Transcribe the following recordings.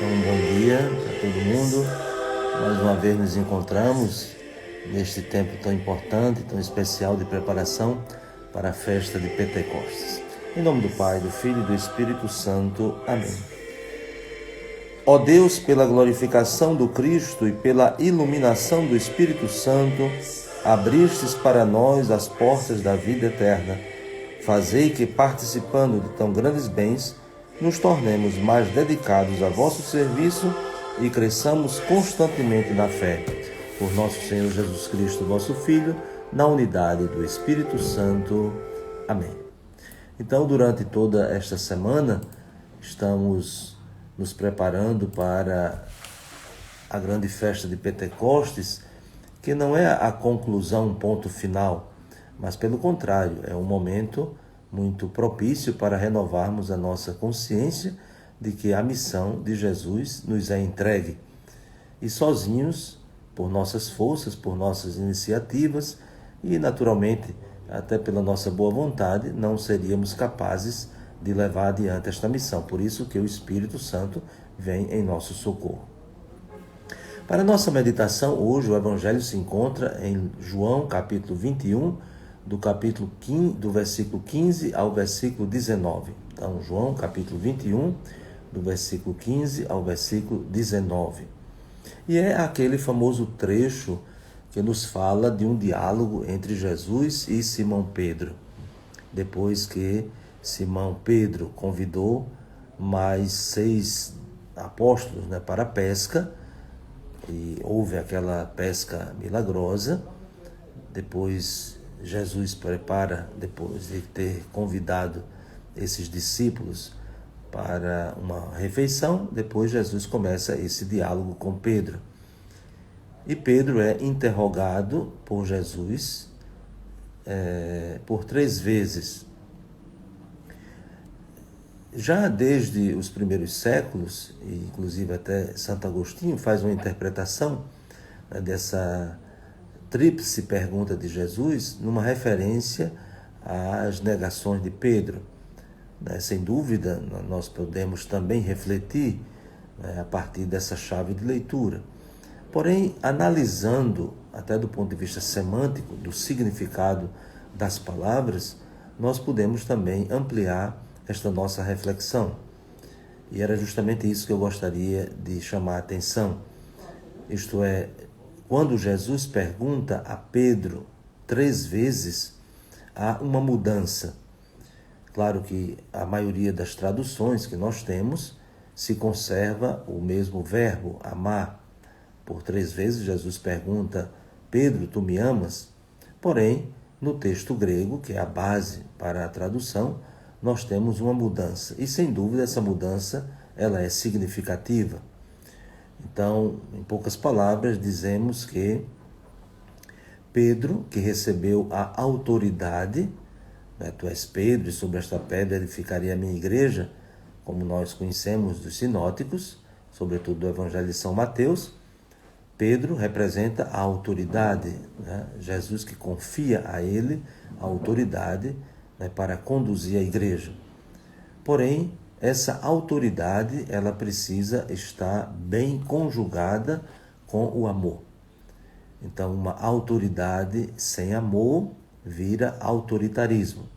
Então, um bom dia a todo mundo. Mais uma vez nos encontramos neste tempo tão importante, tão especial de preparação para a festa de Pentecostes. Em nome do Pai, do Filho e do Espírito Santo. Amém. Ó Deus, pela glorificação do Cristo e pela iluminação do Espírito Santo, abristes para nós as portas da vida eterna. Fazei que, participando de tão grandes bens, nos tornemos mais dedicados a vosso serviço e cresçamos constantemente na fé. Por nosso Senhor Jesus Cristo, vosso Filho, na unidade do Espírito Santo. Amém. Então, durante toda esta semana, estamos nos preparando para a grande festa de Pentecostes, que não é a conclusão, um ponto final, mas pelo contrário, é um momento muito propício para renovarmos a nossa consciência de que a missão de Jesus nos é entregue. E sozinhos, por nossas forças, por nossas iniciativas e, naturalmente, até pela nossa boa vontade, não seríamos capazes de levar adiante esta missão. Por isso que o Espírito Santo vem em nosso socorro. Para a nossa meditação, hoje o Evangelho se encontra em João, capítulo 21, do versículo 15 ao versículo 19. Então, João, capítulo 21, do versículo 15 ao versículo 19. E é aquele famoso trecho que nos fala de um diálogo entre Jesus e Simão Pedro. Depois que Simão Pedro convidou mais 6 apóstolos, para a pesca, e houve aquela pesca milagrosa. Depois Jesus prepara, depois de ter convidado esses discípulos para uma refeição, depois Jesus começa esse diálogo com Pedro. E Pedro é interrogado por Jesus por 3 vezes. Já desde os primeiros séculos, e inclusive até Santo Agostinho faz uma interpretação dessa tríplice pergunta de Jesus, numa referência às negações de Pedro. Sem dúvida, nós podemos também refletir a partir dessa chave de leitura. Porém, analisando, até do ponto de vista semântico, do significado das palavras, nós podemos também ampliar esta nossa reflexão. E era justamente isso que eu gostaria de chamar a atenção. Isto é, quando Jesus pergunta a Pedro 3 vezes, há uma mudança. Claro que a maioria das traduções que nós temos se conserva o mesmo verbo, amar. Por 3 vezes Jesus pergunta: Pedro, tu me amas? Porém, no texto grego, que é a base para a tradução, nós temos uma mudança. E sem dúvida essa mudança ela é significativa. Então, em poucas palavras, dizemos que Pedro, que recebeu a autoridade, tu és Pedro, e sobre esta pedra edificarei a minha igreja, como nós conhecemos dos sinóticos, sobretudo do Evangelho de São Mateus, Pedro representa a autoridade, Jesus que confia a ele a autoridade para conduzir a igreja. Porém, essa autoridade, ela precisa estar bem conjugada com o amor. Então, uma autoridade sem amor vira autoritarismo.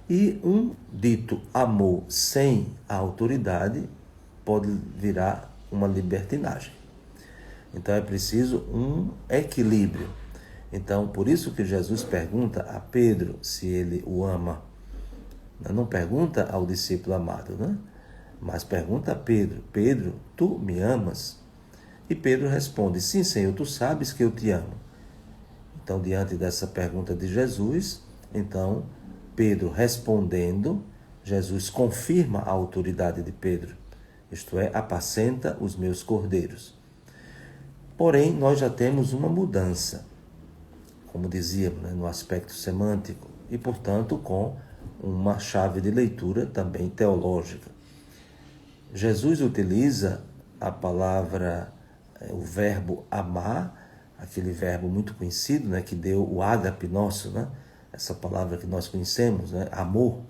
E um dito amor sem a autoridade pode virar uma libertinagem. Então, é preciso um equilíbrio. Então, por isso que Jesus pergunta a Pedro se ele o ama. Não pergunta ao discípulo amado, mas pergunta a Pedro: Pedro, tu me amas? E Pedro responde: sim, Senhor, tu sabes que eu te amo. Então, diante dessa pergunta de Jesus, então, Pedro respondendo, Jesus confirma a autoridade de Pedro. Isto é, apacenta os meus cordeiros. Porém, nós já temos uma mudança, como dizíamos, no aspecto semântico, e, portanto, com uma chave de leitura também teológica. Jesus utiliza a palavra, o verbo amar, aquele verbo muito conhecido, que deu o ágape nosso, essa palavra que nós conhecemos, amor.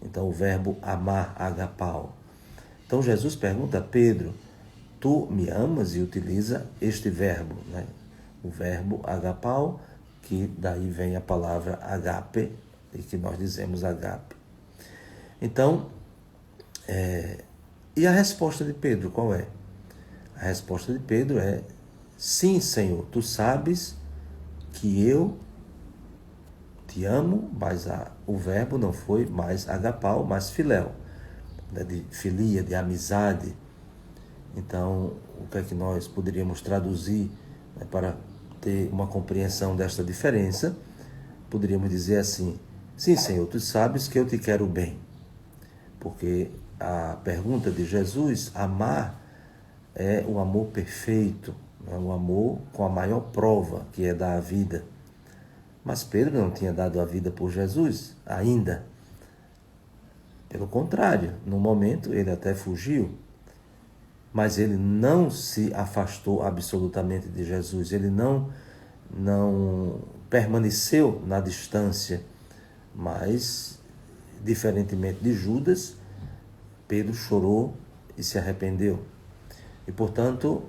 Então, o verbo amar, agapau. Então, Jesus pergunta a Pedro: tu me amas, e utiliza este verbo, né? O verbo agapau, que daí vem a palavra agape, e que nós dizemos agape. Então, e a resposta de Pedro qual é? A resposta de Pedro é: sim, Senhor, tu sabes que eu te amo, mas o verbo não foi mais agapau, mas filéu, né, de filia, de amizade. Então, o que é que nós poderíamos traduzir, né, para ter uma compreensão desta diferença? Poderíamos dizer assim: sim, Senhor, tu sabes que eu te quero bem. Porque a pergunta de Jesus, amar, é o amor perfeito, é o amor com a maior prova, que é dar a vida. Mas Pedro não tinha dado a vida por Jesus ainda. Pelo contrário, no momento ele até fugiu, mas ele não se afastou absolutamente de Jesus, ele não permaneceu na distância, mas, diferentemente de Judas, Pedro chorou e se arrependeu. E, portanto,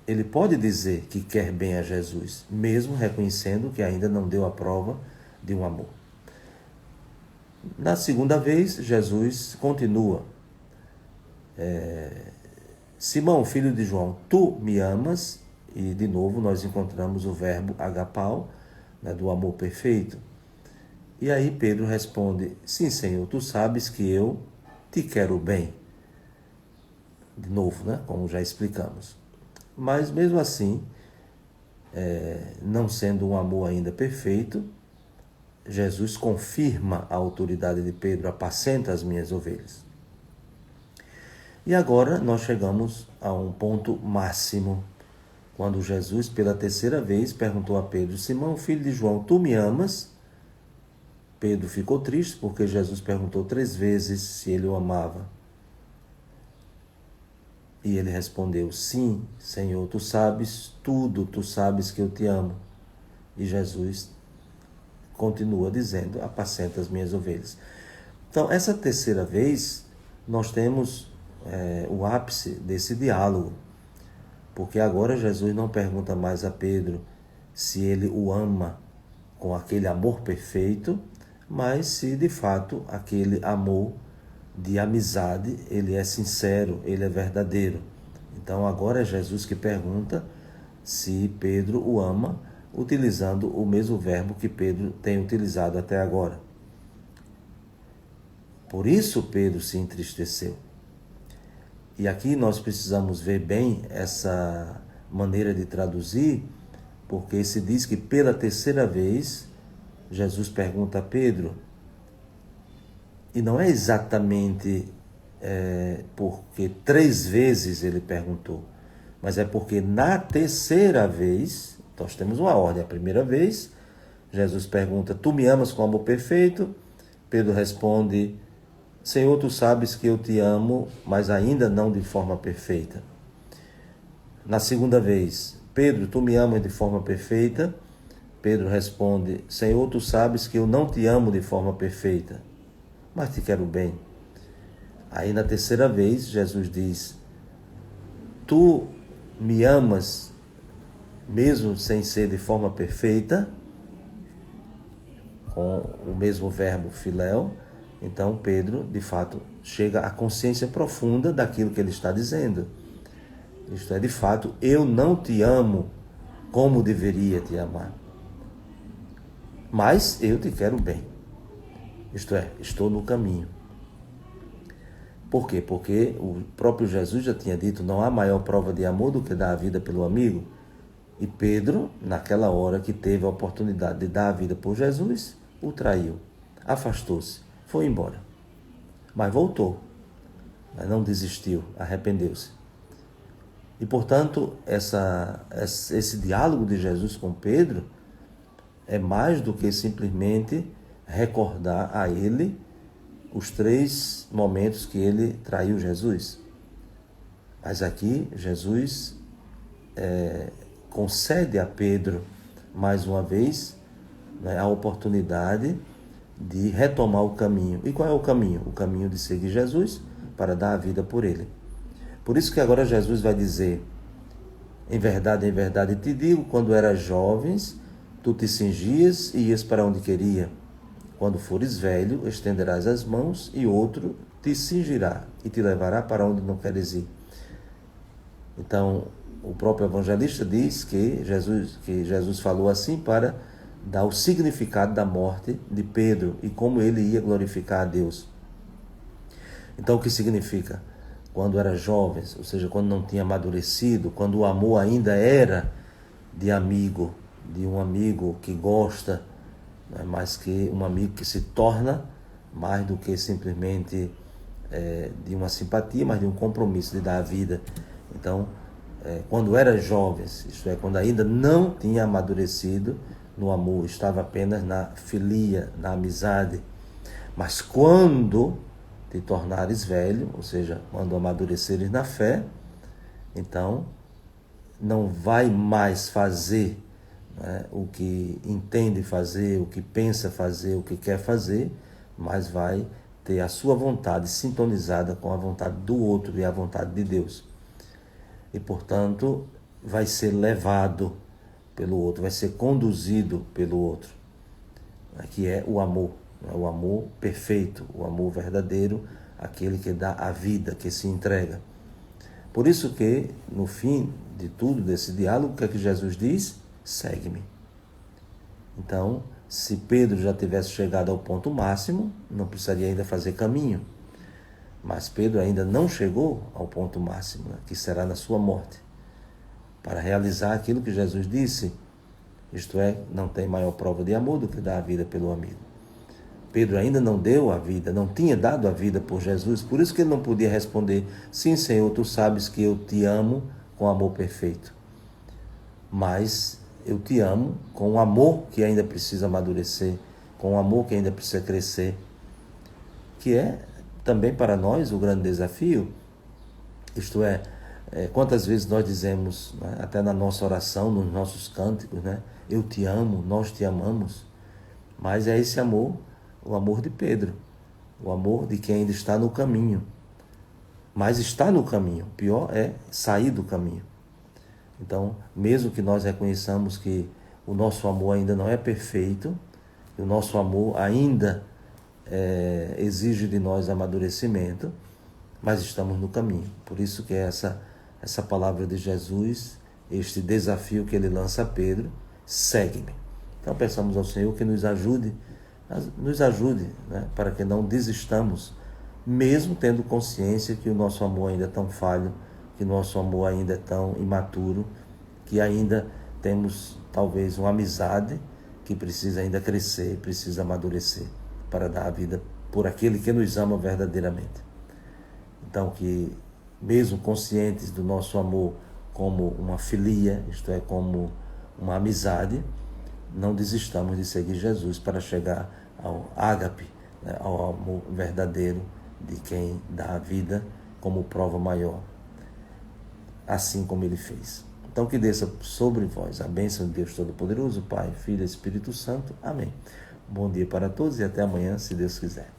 ele pode dizer que quer bem a Jesus, mesmo reconhecendo que ainda não deu a prova de um amor. Na segunda vez, Jesus continua: Simão, filho de João, tu me amas? E, de novo, nós encontramos o verbo agapau, né, do amor perfeito. E aí Pedro responde: sim, Senhor, tu sabes que eu te quero bem. De novo, né, como já explicamos. Mas, mesmo assim, não sendo um amor ainda perfeito, Jesus confirma a autoridade de Pedro: apacenta as minhas ovelhas. E agora nós chegamos a um ponto máximo, quando Jesus, pela terceira vez, perguntou a Pedro: Simão, filho de João, tu me amas? Pedro ficou triste, porque Jesus perguntou 3 vezes se ele o amava. E ele respondeu: sim, Senhor, tu sabes tudo, tu sabes que eu te amo. E Jesus continua dizendo: apacenta as minhas ovelhas. Então, essa terceira vez, nós temos o ápice desse diálogo, porque agora Jesus não pergunta mais a Pedro se ele o ama com aquele amor perfeito, mas se de fato aquele amor de amizade, ele é sincero, ele é verdadeiro. Então agora é Jesus que pergunta se Pedro o ama, utilizando o mesmo verbo que Pedro tem utilizado até agora. Por isso Pedro se entristeceu. E aqui nós precisamos ver bem essa maneira de traduzir, porque se diz que pela terceira vez Jesus pergunta a Pedro, e não é exatamente porque 3 vezes ele perguntou, mas é porque na terceira vez, nós temos uma ordem. A primeira vez, Jesus pergunta: tu me amas com amor perfeito? Pedro responde: Senhor, tu sabes que eu te amo, mas ainda não de forma perfeita. Na segunda vez: Pedro, tu me amas de forma perfeita? Pedro responde: Senhor, tu sabes que eu não te amo de forma perfeita, mas te quero bem. Aí na terceira vez, Jesus diz: tu me amas mesmo sem ser de forma perfeita, com o mesmo verbo filéu. Então Pedro, de fato, chega à consciência profunda daquilo que ele está dizendo. Isto é, de fato, eu não te amo como deveria te amar, mas eu te quero bem. Isto é, estou no caminho. Por quê? Porque o próprio Jesus já tinha dito: não há maior prova de amor do que dar a vida pelo amigo. E Pedro, naquela hora que teve a oportunidade de dar a vida por Jesus, o traiu, afastou-se, foi embora. Mas voltou, mas não desistiu, arrependeu-se. E, portanto, esse diálogo de Jesus com Pedro é mais do que simplesmente recordar a ele os 3 momentos que ele traiu Jesus. Mas aqui Jesus concede a Pedro, mais uma vez, né, a oportunidade de retomar o caminho. E qual é o caminho? O caminho de seguir Jesus para dar a vida por ele. Por isso que agora Jesus vai dizer: em verdade te digo, quando eras jovens, tu te cingias e ias para onde queria. Quando fores velho, estenderás as mãos e outro te cingirá e te levará para onde não queres ir. Então, o próprio evangelista diz que Jesus falou assim para dar o significado da morte de Pedro e como ele ia glorificar a Deus. Então, o que significa? Quando era jovem, ou seja, quando não tinha amadurecido, quando o amor ainda era de amigo, de um amigo que gosta, não é mais que um amigo que se torna mais do que simplesmente de uma simpatia, mas de um compromisso de dar a vida. Então, quando era jovens, isto é, quando ainda não tinha amadurecido no amor, estava apenas na filia, na amizade. Mas quando te tornares velho, ou seja, quando amadureceres na fé, então não vai mais fazer o que entende fazer, o que pensa fazer, o que quer fazer, mas vai ter a sua vontade sintonizada com a vontade do outro e a vontade de Deus. E, portanto, vai ser levado pelo outro, vai ser conduzido pelo outro, que é o amor, o amor perfeito, o amor verdadeiro, aquele que dá a vida, que se entrega. Por isso que, no fim de tudo, desse diálogo, o que é que Jesus diz? Segue-me. Então, se Pedro já tivesse chegado ao ponto máximo, não precisaria ainda fazer caminho. Mas Pedro ainda não chegou ao ponto máximo, que será na sua morte, para realizar aquilo que Jesus disse, isto é, não tem maior prova de amor do que dar a vida pelo amigo. Pedro ainda não deu a vida, não tinha dado a vida por Jesus, por isso que ele não podia responder: sim, Senhor, tu sabes que eu te amo com amor perfeito, mas eu te amo com um amor que ainda precisa amadurecer, com um amor que ainda precisa crescer, que é também para nós o grande desafio. Isto é, quantas vezes nós dizemos, né, até na nossa oração, nos nossos cânticos, né, eu te amo, nós te amamos, mas é esse amor, o amor de Pedro, o amor de quem ainda está no caminho, mas está no caminho, o pior é sair do caminho. Então, mesmo que nós reconheçamos que o nosso amor ainda não é perfeito, o nosso amor ainda exige de nós amadurecimento, mas estamos no caminho. Por isso que essa palavra de Jesus, este desafio que ele lança a Pedro: segue-me. Então peçamos ao Senhor que nos ajude, né, para que não desistamos, mesmo tendo consciência que o nosso amor ainda é tão falho, que o nosso amor ainda é tão imaturo, que ainda temos talvez uma amizade que precisa ainda crescer, precisa amadurecer, para dar a vida por aquele que nos ama verdadeiramente. Então, que mesmo conscientes do nosso amor como uma filia, isto é, como uma amizade, não desistamos de seguir Jesus para chegar ao ágape, né, ao amor verdadeiro de quem dá a vida como prova maior, assim como ele fez. Então, que desça sobre vós a bênção de Deus Todo-Poderoso, Pai, Filho e Espírito Santo. Amém. Bom dia para todos e até amanhã, se Deus quiser.